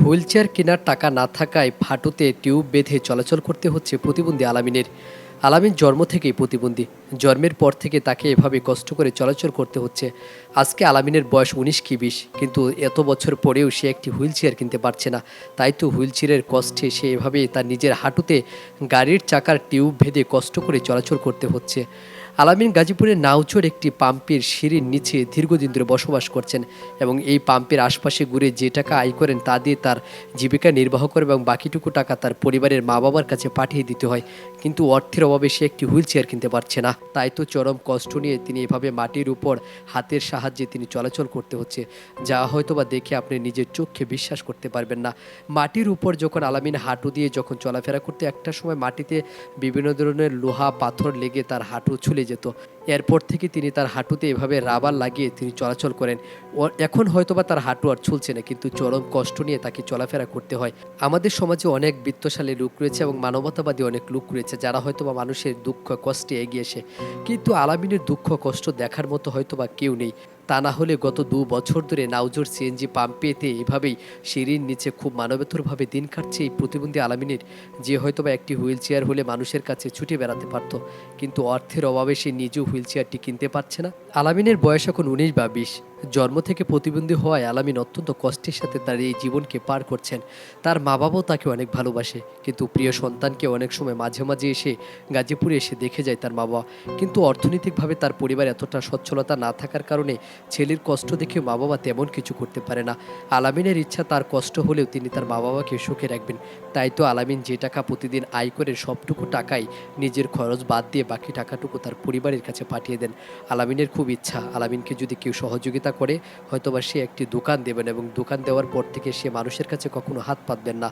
Wheelchair কেনার টাকা না থাকায় হাঁটুতে টিউব বেঁধে চলাচল করতে হচ্ছে প্রতিবন্ধী আলামিনের। আলামিন জন্ম থেকেই প্রতিবন্ধী। জন্মের পর থেকে তাকে এভাবে কষ্ট করে চলাচল করতে হচ্ছে। আজকে আলামিনের বয়স ১৯ কি ২০, কিন্তু এত বছর পরেও সে একটি হুইলচেয়ার কিনতে পারছে না। তাই তো হুইলচেয়ারের কষ্টে সে এভাবে তার নিজের হাঁটুতে গাড়ির চাকার টিউব বেঁধে কষ্ট করে চলাচল করতে হচ্ছে। আলামিন গাজীপুরের নাউচর একটি পাম্পের সিঁড়ির নিচে দীর্ঘদিন ধরে বসবাস করছেন এবং এই পাম্পের আশপাশে ঘুরে যে টাকা আয় করেন তা দিয়ে তার জীবিকা নির্বাহ করে এবং বাকিটুকু টাকা তার পরিবারের মা বাবার কাছে পাঠিয়ে দিতে হয়। কিন্তু অর্থের অভাবে সে একটি হুইল চেয়ার কিনতে পারছে না। তাই তো চরম কষ্ট নিয়ে তিনি এভাবে মাটির উপর হাতের সাহায্যে তিনি চলাচল করতে হচ্ছে, যা হয়তোবা দেখে আপনি নিজের চোখে বিশ্বাস করতে পারবেন না। মাটির উপর যখন আলামিন হাঁটু দিয়ে যখন চলাফেরা করতে, একটা সময় মাটিতে বিভিন্ন ধরনের লোহা পাথর লেগে তার হাঁটু ছুলে যেত। এরপর থেকে তিনি তার হাঁটুতে এভাবে রাবার লাগিয়ে তিনি চলাচল করেন। এখন হয়তোবা তার হাঁটু আর চলছে না, কিন্তু চরম কষ্ট নিয়ে তাকে চলাফেরা করতে হয়। আমাদের সমাজে অনেক বিত্তশালী লোক রয়েছে এবং মানবতাবাদী অনেক লোক রয়েছে যারা হয়তোবা মানুষের দুঃখ কষ্টে এগিয়ে আসে, কিন্তু আলামিনের দুঃখ কষ্ট দেখার মতো হয়তোবা কেউ নেই। তা না হলে গত ২ বছর ধরে নাউজোর সিএনজি পাম্পেতে এভাবেই সিঁড়ির নিচে খুব মানবেতরভাবে দিন কাটছে এই প্রতিবন্ধী আলামিনের, যে হয়তোবা একটি হুইল চেয়ার হলে মানুষের কাছে ছুটে বেড়াতে পারত, কিন্তু অর্থের অভাবে সে নিজেও হুইল চেয়ারটি কিনতে পারছে না। আলামিনের বয়স এখন ১৯ বা ২০। জন্ম থেকে প্রতিবন্ধী হওয়ায় আলামিন অত্যন্ত কষ্টের সাথে তার এই জীবনকে পার করছেন। তার মা বাবাও তাকে অনেক ভালোবাসে, কিন্তু প্রিয় সন্তানকে অনেক সময় মাঝে মাঝে এসে গাজীপুরে এসে দেখে যায় তার মা বাবা। কিন্তু অর্থনৈতিকভাবে তার পরিবার এতটা সচ্ছলতা না থাকার কারণে ছেলের কষ্ট দেখে মা বাবা তেমন কিছু করতে পারে না। আলামিনের ইচ্ছা তার কষ্ট হলেও তিনি তার মা বাবাকে সুখে রাখবেন। তাই তো আলামিন যে টাকা প্রতিদিন আয় করে সবটুকু টাকাই নিজের খরচ বাদ দিয়ে বাকি টাকাটুকু তার পরিবারের কাছে পাঠিয়ে দেন। আলামিনের খুব ইচ্ছা আলামিনকে যদি কেউ সহযোগিতা করে হয়তোবা সে একটি দোকান দেবেন এবং দোকান দেওয়ার পর থেকে সে মানুষের কাছে কখনো হাত পাতবেন না।